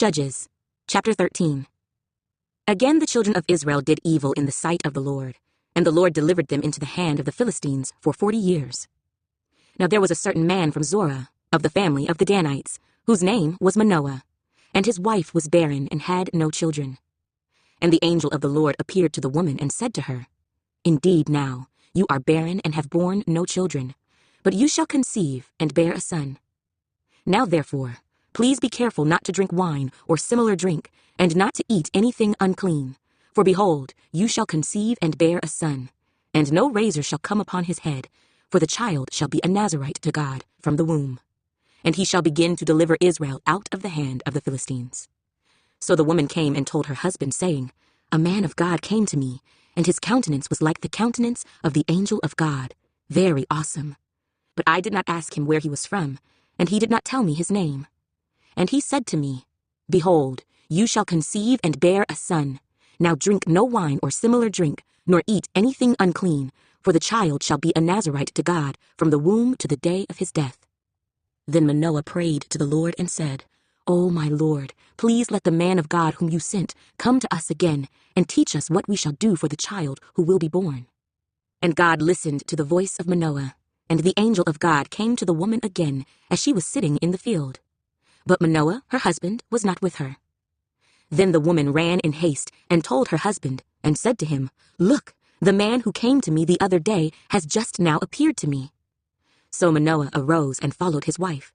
Judges, chapter 13. Again the children of Israel did evil in the sight of the Lord, and the Lord delivered them into the hand of the Philistines for 40 years. Now there was a certain man from Zorah, of the family of the Danites, whose name was Manoah, and his wife was barren and had no children. And the angel of the Lord appeared to the woman and said to her, Indeed now, you are barren and have borne no children, but you shall conceive and bear a son. Now therefore, please be careful not to drink wine or similar drink, and not to eat anything unclean. For behold, you shall conceive and bear a son, and no razor shall come upon his head, for the child shall be a Nazarite to God from the womb. And he shall begin to deliver Israel out of the hand of the Philistines. So the woman came and told her husband, saying, A man of God came to me, and his countenance was like the countenance of the angel of God, very awesome. But I did not ask him where he was from, and he did not tell me his name. And he said to me, Behold, you shall conceive and bear a son. Now drink no wine or similar drink, nor eat anything unclean, for the child shall be a Nazarite to God from the womb to the day of his death. Then Manoah prayed to the Lord and said, O my Lord, please let the man of God whom you sent come to us again, and teach us what we shall do for the child who will be born. And God listened to the voice of Manoah, and the angel of God came to the woman again as she was sitting in the field. But Manoah, her husband, was not with her. Then the woman ran in haste and told her husband, and said to him, Look, the man who came to me the other day has just now appeared to me. So Manoah arose and followed his wife.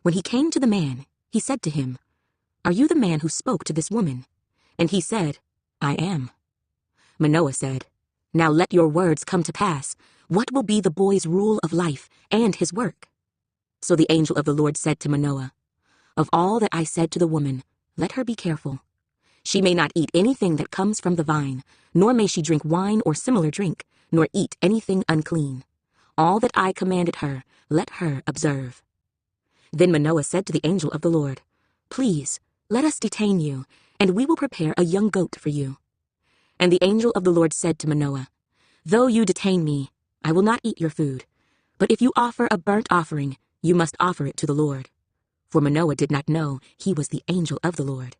When he came to the man, he said to him, Are you the man who spoke to this woman? And he said, I am. Manoah said, Now let your words come to pass. What will be the boy's rule of life and his work? So the angel of the Lord said to Manoah, Of all that I said to the woman, let her be careful. She may not eat anything that comes from the vine, nor may she drink wine or similar drink, nor eat anything unclean. All that I commanded her, let her observe. Then Manoah said to the angel of the Lord, Please, let us detain you, and we will prepare a young goat for you. And the angel of the Lord said to Manoah, Though you detain me, I will not eat your food. But if you offer a burnt offering, you must offer it to the Lord. For Manoah did not know he was the angel of the Lord.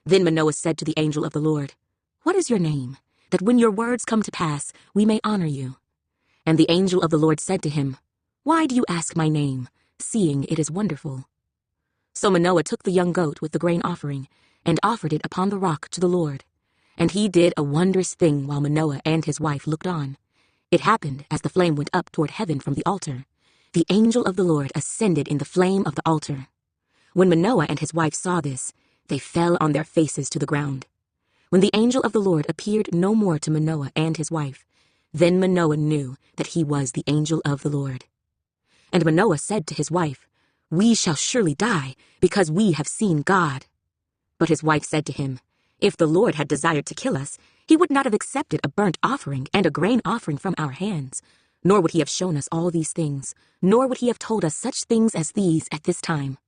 Then Manoah said to the angel of the Lord, What is your name, that when your words come to pass, we may honor you? And the angel of the Lord said to him, Why do you ask my name, seeing it is wonderful? So Manoah took the young goat with the grain offering, and offered it upon the rock to the Lord. And he did a wondrous thing while Manoah and his wife looked on. It happened as the flame went up toward heaven from the altar. The angel of the Lord ascended in the flame of the altar. When Manoah and his wife saw this, they fell on their faces to the ground. When the angel of the Lord appeared no more to Manoah and his wife, then Manoah knew that he was the angel of the Lord. And Manoah said to his wife, We shall surely die, because we have seen God. But his wife said to him, If the Lord had desired to kill us, he would not have accepted a burnt offering and a grain offering from our hands, nor would he have shown us all these things, nor would he have told us such things as these at this time.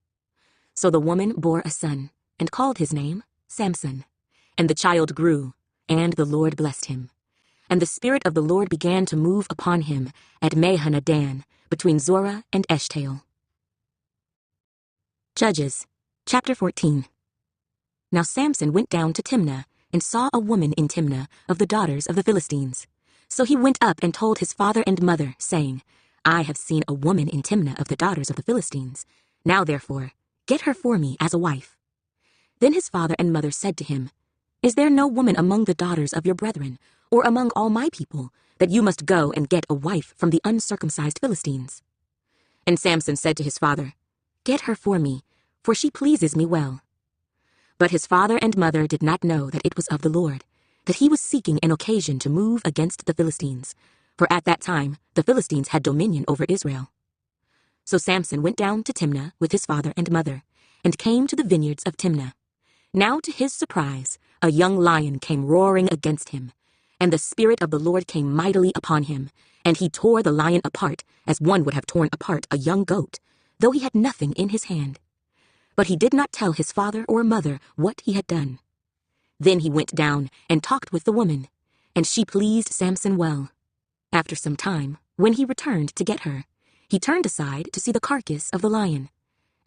So the woman bore a son, and called his name Samson. And the child grew, and the Lord blessed him. And the Spirit of the Lord began to move upon him at Mahaneh-dan, between Zorah and Eshtaol. Judges, chapter 14. Now Samson went down to Timnah, and saw a woman in Timnah of the daughters of the Philistines. So he went up and told his father and mother, saying, I have seen a woman in Timnah of the daughters of the Philistines. Now therefore, get her for me as a wife. Then his father and mother said to him, Is there no woman among the daughters of your brethren, or among all my people, that you must go and get a wife from the uncircumcised Philistines? And Samson said to his father, Get her for me, for she pleases me well. But his father and mother did not know that it was of the Lord, that he was seeking an occasion to move against the Philistines, for at that time the Philistines had dominion over Israel. So Samson went down to Timnah with his father and mother, and came to the vineyards of Timnah. Now to his surprise, a young lion came roaring against him, and the Spirit of the Lord came mightily upon him, and he tore the lion apart, as one would have torn apart a young goat, though he had nothing in his hand. But he did not tell his father or mother what he had done. Then he went down and talked with the woman, and she pleased Samson well. After some time, when he returned to get her, he turned aside to see the carcass of the lion.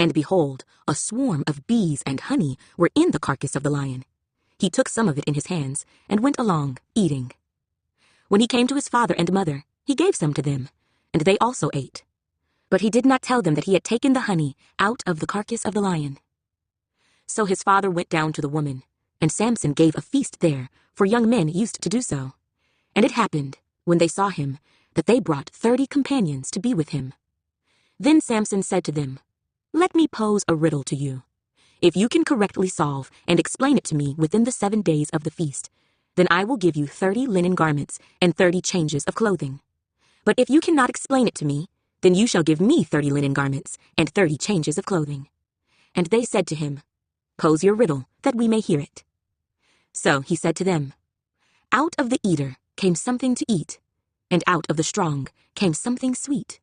And behold, a swarm of bees and honey were in the carcass of the lion. He took some of it in his hands and went along, eating. When he came to his father and mother, he gave some to them, and they also ate. But he did not tell them that he had taken the honey out of the carcass of the lion. So his father went down to the woman, and Samson gave a feast there, for young men used to do so. And it happened, when they saw him, that they brought 30 companions to be with him. Then Samson said to them, "Let me pose a riddle to you. If you can correctly solve and explain it to me within the 7 days of the feast, then I will give you 30 linen garments and 30 changes of clothing. But if you cannot explain it to me, then you shall give me 30 linen garments and 30 changes of clothing." And they said to him, "Pose your riddle, that we may hear it." So he said to them, "Out of the eater came something to eat, and out of the strong came something sweet."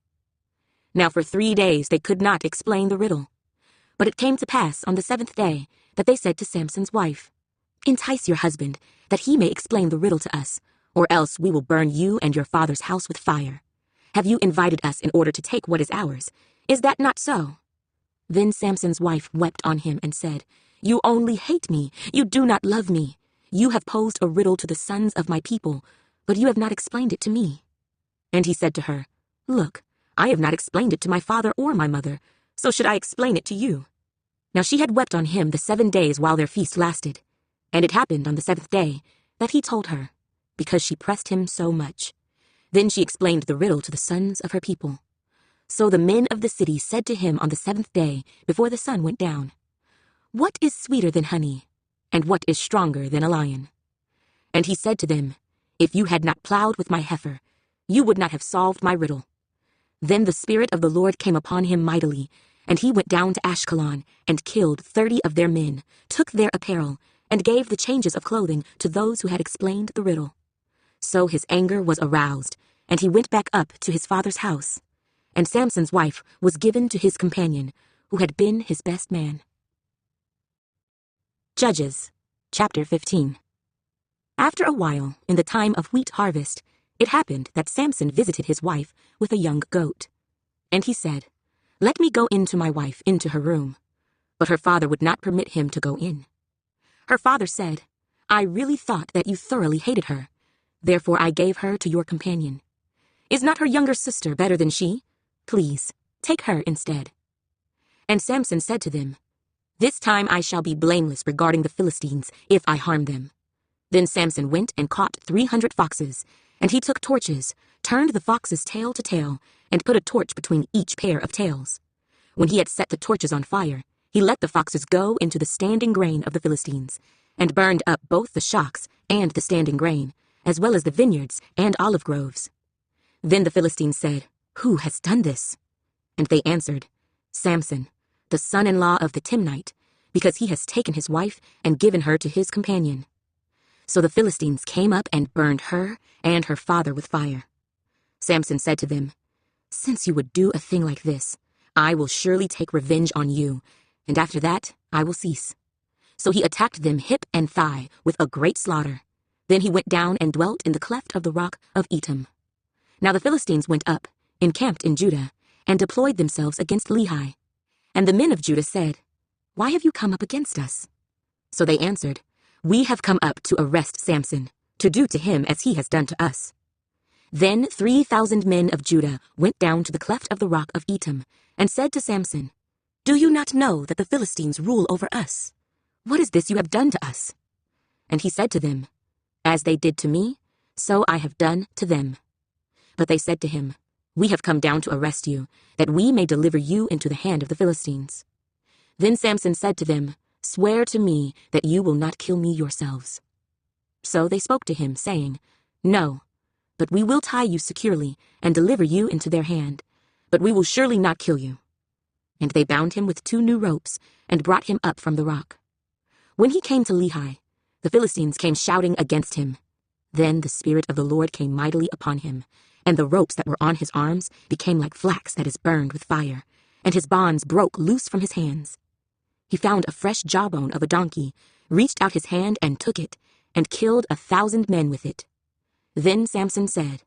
Now for 3 days they could not explain the riddle. But it came to pass on the 7th day that they said to Samson's wife, "Entice your husband, that he may explain the riddle to us, or else we will burn you and your father's house with fire. Have you invited us in order to take what is ours? Is that not so?" Then Samson's wife wept on him and said, "You only hate me. You do not love me. You have posed a riddle to the sons of my people, but you have not explained it to me." And he said to her, "Look, I have not explained it to my father or my mother, so should I explain it to you?" Now she had wept on him the 7 days while their feast lasted. And it happened on the 7th day that he told her, because she pressed him so much. Then she explained the riddle to the sons of her people. So the men of the city said to him on the 7th day, before the sun went down, "What is sweeter than honey, and what is stronger than a lion?" And he said to them, "If you had not plowed with my heifer, you would not have solved my riddle." Then the Spirit of the Lord came upon him mightily, and he went down to Ashkelon and killed 30 of their men, took their apparel, and gave the changes of clothing to those who had explained the riddle. So his anger was aroused, and he went back up to his father's house. And Samson's wife was given to his companion, who had been his best man. Judges, chapter 15. After a while, in the time of wheat harvest, it happened that Samson visited his wife with a young goat. And he said, "Let me go in to my wife into her room." But her father would not permit him to go in. Her father said, "I really thought that you thoroughly hated her. Therefore I gave her to your companion. Is not her younger sister better than she? Please, take her instead." And Samson said to them, "This time I shall be blameless regarding the Philistines, if I harm them." Then Samson went and caught 300 foxes, and he took torches, turned the foxes tail to tail, and put a torch between each pair of tails. When he had set the torches on fire, he let the foxes go into the standing grain of the Philistines, and burned up both the shocks and the standing grain, as well as the vineyards and olive groves. Then the Philistines said, "Who has done this?" And they answered, "Samson, the son-in-law of the Timnite, because he has taken his wife and given her to his companion." So the Philistines came up and burned her and her father with fire. Samson said to them, "Since you would do a thing like this, I will surely take revenge on you, and after that I will cease." So he attacked them hip and thigh with a great slaughter. Then he went down and dwelt in the cleft of the rock of Etam. Now the Philistines went up, encamped in Judah, and deployed themselves against Lehi. And the men of Judah said, "Why have you come up against us?" So they answered, "We have come up to arrest Samson, to do to him as he has done to us." Then 3,000 men of Judah went down to the cleft of the rock of Etam, and said to Samson, "Do you not know that the Philistines rule over us? What is this you have done to us?" And he said to them, "As they did to me, so I have done to them." But they said to him, "We have come down to arrest you, that we may deliver you into the hand of the Philistines." Then Samson said to them, "Swear to me that you will not kill me yourselves." So they spoke to him, saying, "No, but we will tie you securely and deliver you into their hand, but we will surely not kill you." And they bound him with 2 new ropes and brought him up from the rock. When he came to Lehi, the Philistines came shouting against him. Then the Spirit of the Lord came mightily upon him, and the ropes that were on his arms became like flax that is burned with fire, and his bonds broke loose from his hands. He found a fresh jawbone of a donkey, reached out his hand and took it, and killed 1,000 men with it. Then Samson said,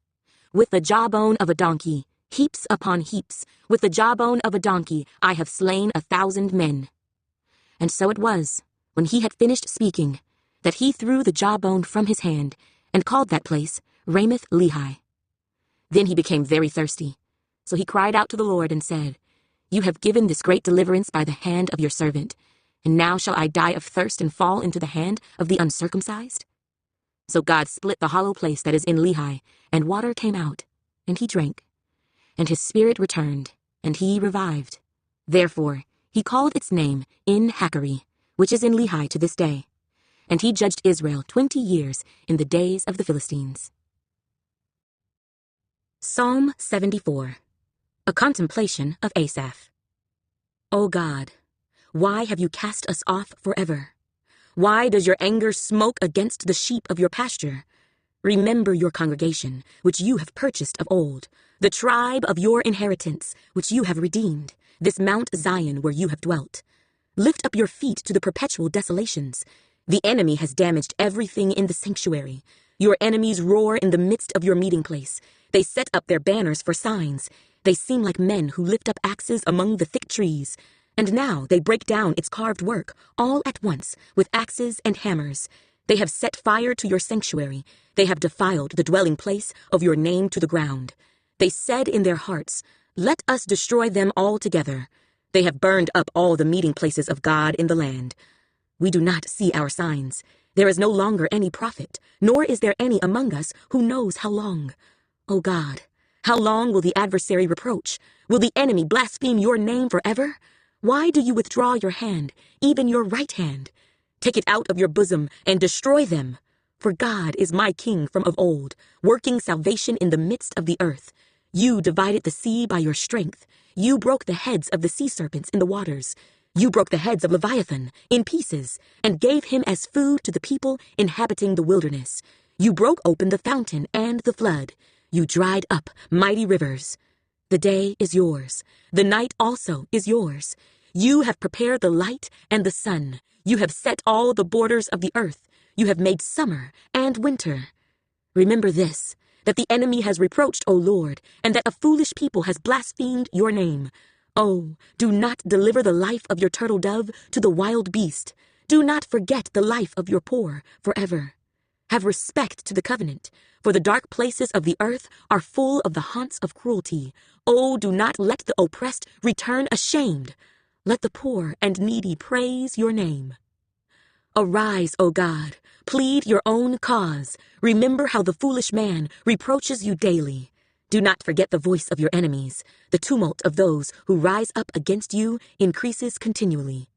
"With the jawbone of a donkey, Heaps upon heaps, with the jawbone of a donkey, I have slain 1,000 men. And so it was, when he had finished speaking, that he threw the jawbone from his hand, and called that place Ramoth-Lehi. Then he became very thirsty. So he cried out to the Lord and said, You have given this great deliverance by the hand of your servant, and now shall I die of thirst and fall into the hand of the uncircumcised? So God split the hollow place that is in Lehi, and water came out, and he drank. And his spirit returned, and he revived. Therefore he called its name En-Hakkore, which is in Lehi to this day. And he judged Israel 20 years in the days of the Philistines. Psalm 74. A contemplation of Asaph. O God, why have you cast us off forever? Why does your anger smoke against the sheep of your pasture? Remember your congregation, which you have purchased of old, the tribe of your inheritance, which you have redeemed, this Mount Zion where you have dwelt. Lift up your feet to the perpetual desolations. The enemy has damaged everything in the sanctuary. Your enemies roar in the midst of your meeting place. They set up their banners for signs. They seem like men who lift up axes among the thick trees. And now they break down its carved work, all at once, with axes and hammers. They have set fire to your sanctuary. They have defiled the dwelling place of your name to the ground. They said in their hearts, Let us destroy them altogether. They have burned up all the meeting places of God in the land. We do not see our signs. There is no longer any prophet, nor is there any among us who knows how long. O God, how long will the adversary reproach? Will the enemy blaspheme your name forever? Why do you withdraw your hand, even your right hand? Take it out of your bosom and destroy them. For God is my king from of old, working salvation in the midst of the earth. You divided the sea by your strength. You broke the heads of the sea serpents in the waters. You broke the heads of Leviathan in pieces, and gave him as food to the people inhabiting the wilderness. You broke open the fountain and the flood. You dried up mighty rivers. The day is yours. The night also is yours. You have prepared the light and the sun. You have set all the borders of the earth. You have made summer and winter. Remember this, that the enemy has reproached, O Lord, and that a foolish people has blasphemed your name. Oh, do not deliver the life of your turtle dove to the wild beast. Do not forget the life of your poor forever. Have respect to the covenant, for the dark places of the earth are full of the haunts of cruelty. Oh, do not let the oppressed return ashamed. Let the poor and needy praise your name. Arise, O God, plead your own cause. Remember how the foolish man reproaches you daily. Do not forget the voice of your enemies. The tumult of those who rise up against you increases continually.